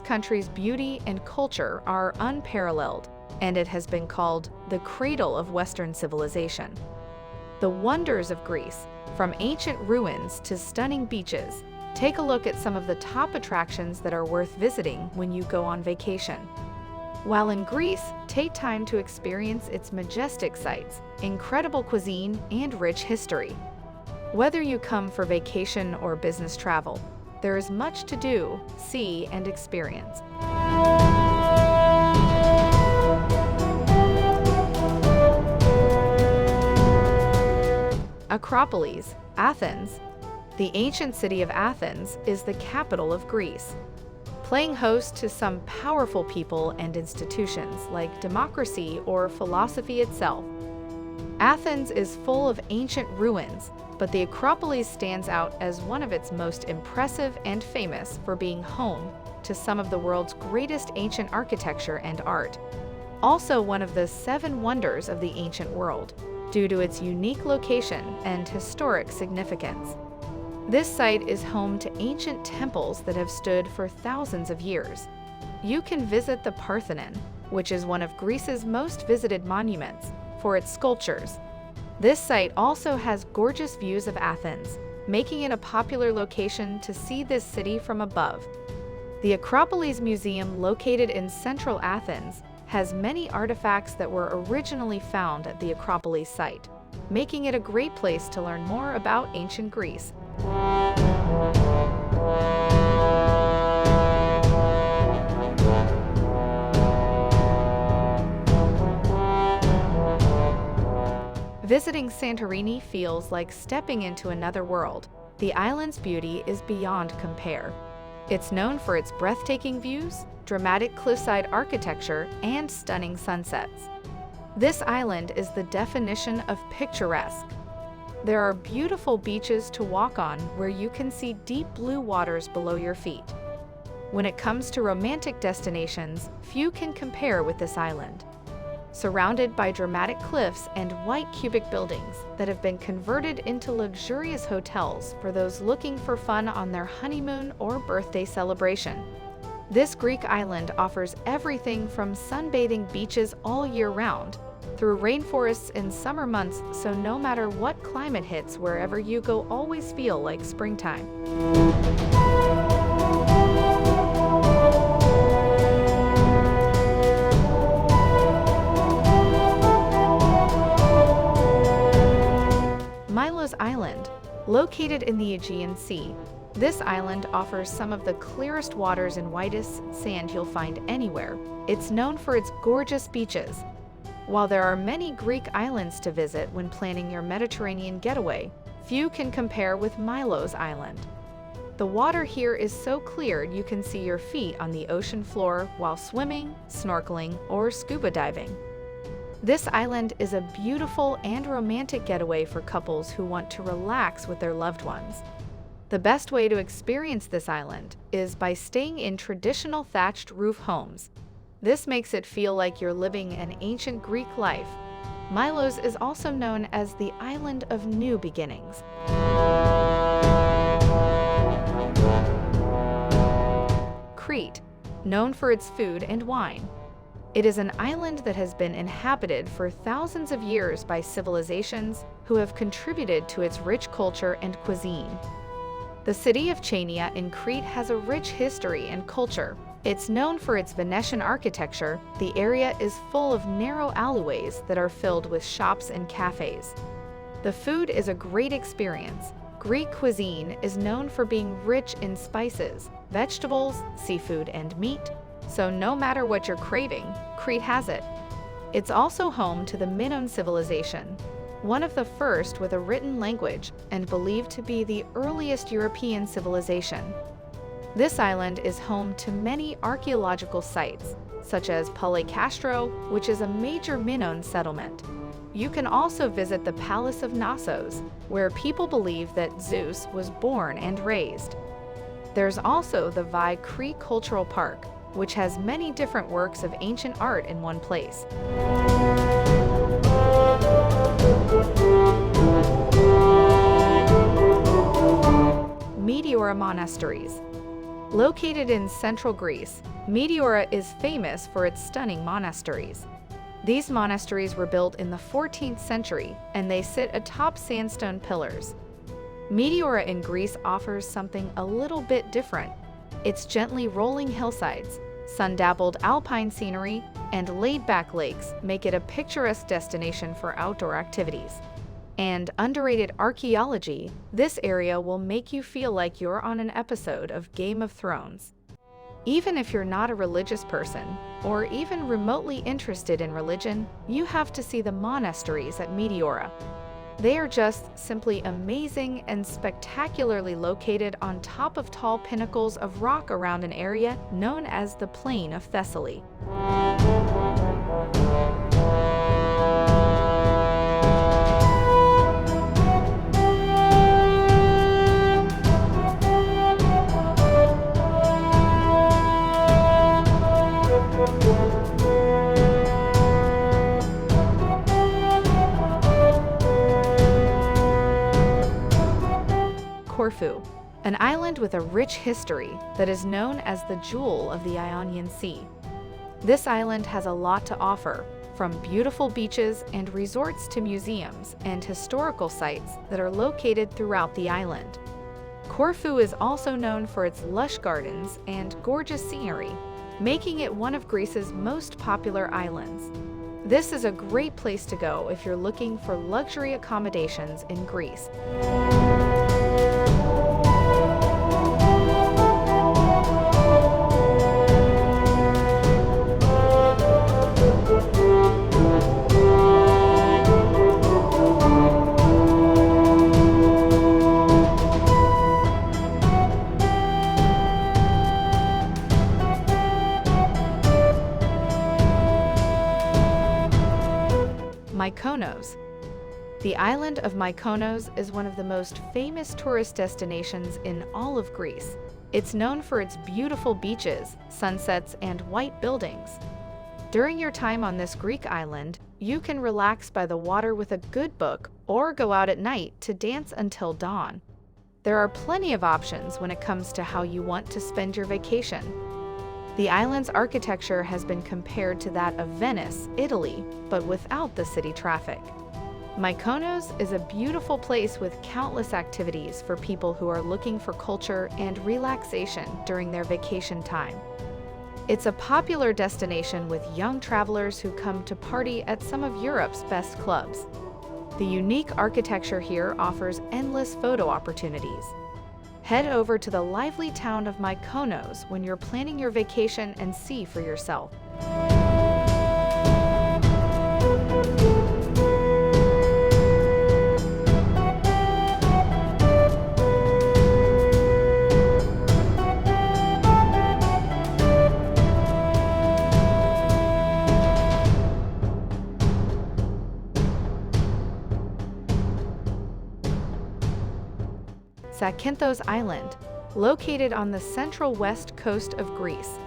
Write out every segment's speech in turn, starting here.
country's beauty and culture are unparalleled, and it has been called the cradle of Western civilization. The wonders of Greece, from ancient ruins to stunning beaches, take a look at some of the top attractions that are worth visiting when you go on vacation. While in Greece, take time to experience its majestic sights, incredible cuisine, and rich history. Whether you come for vacation or business travel, there is much to do, see, and experience. Acropolis, Athens. The ancient city of Athens is the capital of Greece, playing host to some powerful people and institutions like democracy or philosophy itself. Athens is full of ancient ruins, but the Acropolis stands out as one of its most impressive and famous for being home to some of the world's greatest ancient architecture and art. Also one of the 7 wonders of the ancient world, due to its unique location and historic significance. This site is home to ancient temples that have stood for thousands of years. You can visit the Parthenon, which is one of Greece's most visited monuments, for its sculptures. This site also has gorgeous views of Athens, making it a popular location to see this city from above. The Acropolis Museum, located in central Athens, has many artifacts that were originally found at the Acropolis site, making it a great place to learn more about ancient Greece. Visiting Santorini feels like stepping into another world. The island's beauty is beyond compare. It's known for its breathtaking views, dramatic cliffside architecture, and stunning sunsets. This island is the definition of picturesque. There are beautiful beaches to walk on where you can see deep blue waters below your feet. When it comes to romantic destinations, few can compare with this island. Surrounded by dramatic cliffs and white cubic buildings that have been converted into luxurious hotels for those looking for fun on their honeymoon or birthday celebration. This Greek island offers everything from sunbathing beaches all year round, through rainforests in summer months, so no matter what climate hits, wherever you go always feel like springtime. Milos Island, located in the Aegean Sea. This island offers some of the clearest waters and whitest sand you'll find anywhere. It's known for its gorgeous beaches. While there are many Greek islands to visit when planning your Mediterranean getaway, few can compare with Milos Island. The water here is so clear you can see your feet on the ocean floor while swimming, snorkeling, or scuba diving. This island is a beautiful and romantic getaway for couples who want to relax with their loved ones. The best way to experience this island is by staying in traditional thatched roof homes. This makes it feel like you're living an ancient Greek life. Milos is also known as the Island of New Beginnings. Crete, known for its food and wine. It is an island that has been inhabited for thousands of years by civilizations who have contributed to its rich culture and cuisine. The city of Chania in Crete has a rich history and culture. It's known for its Venetian architecture. The area is full of narrow alleyways that are filled with shops and cafes. The food is a great experience. Greek cuisine is known for being rich in spices, vegetables, seafood, and meat, so no matter what you're craving, Crete has it. It's also home to the Minoan civilization, one of the first with a written language and believed to be the earliest European civilization. This island is home to many archaeological sites, such as Castro, which is a major Minoan settlement. You can also visit the Palace of Knossos, where people believe that Zeus was born and raised. There's also the Vai Crete Cultural Park, which has many different works of ancient art in one place. Meteora Monasteries. Located in central Greece, Meteora is famous for its stunning monasteries. These monasteries were built in the 14th century, and they sit atop sandstone pillars. Meteora in Greece offers something a little bit different. Its gently rolling hillsides, sun-dappled alpine scenery, and laid-back lakes make it a picturesque destination for outdoor activities. And underrated archaeology, this area will make you feel like you're on an episode of Game of Thrones. Even if you're not a religious person, or even remotely interested in religion, you have to see the monasteries at Meteora. They are just simply amazing and spectacularly located on top of tall pinnacles of rock around an area known as the Plain of Thessaly. Corfu, an island with a rich history that is known as the Jewel of the Ionian Sea. This island has a lot to offer, from beautiful beaches and resorts to museums and historical sites that are located throughout the island. Corfu is also known for its lush gardens and gorgeous scenery, making it one of Greece's most popular islands. This is a great place to go if you're looking for luxury accommodations in Greece. Mykonos. The island of Mykonos is one of the most famous tourist destinations in all of Greece. It's known for its beautiful beaches, sunsets, and white buildings. During your time on this Greek island, you can relax by the water with a good book or go out at night to dance until dawn. There are plenty of options when it comes to how you want to spend your vacation. The island's architecture has been compared to that of Venice, Italy, but without the city traffic. Mykonos is a beautiful place with countless activities for people who are looking for culture and relaxation during their vacation time. It's a popular destination with young travelers who come to party at some of Europe's best clubs. The unique architecture here offers endless photo opportunities. Head over to the lively town of Mykonos when you're planning your vacation and see for yourself. Zakynthos Island, located on the central west coast of Greece.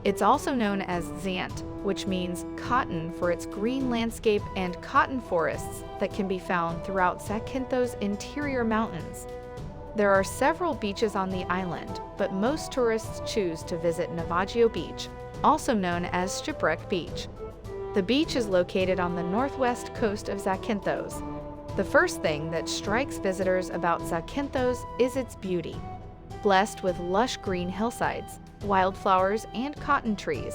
It's also known as Zant, which means cotton for its green landscape and cotton forests that can be found throughout Zakynthos' interior mountains. There are several beaches on the island, but most tourists choose to visit Navajo Beach, also known as Shipwreck Beach. The beach is located on the northwest coast of Zakynthos. The first thing that strikes visitors about Zakynthos is its beauty. Blessed with lush green hillsides, wildflowers, and cotton trees,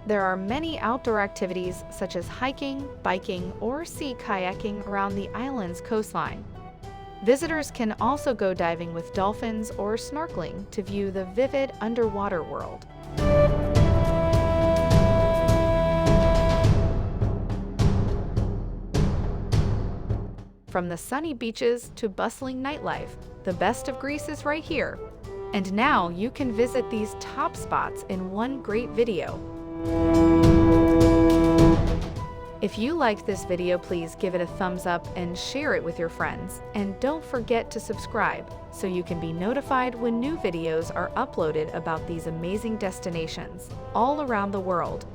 there are many outdoor activities such as hiking, biking, or sea kayaking around the island's coastline. Visitors can also go diving with dolphins or snorkeling to view the vivid underwater world. From the sunny beaches to bustling nightlife, the best of Greece is right here. And now you can visit these top spots in one great video. If you liked this video, please give it a thumbs up and share it with your friends. And don't forget to subscribe so you can be notified when new videos are uploaded about these amazing destinations all around the world.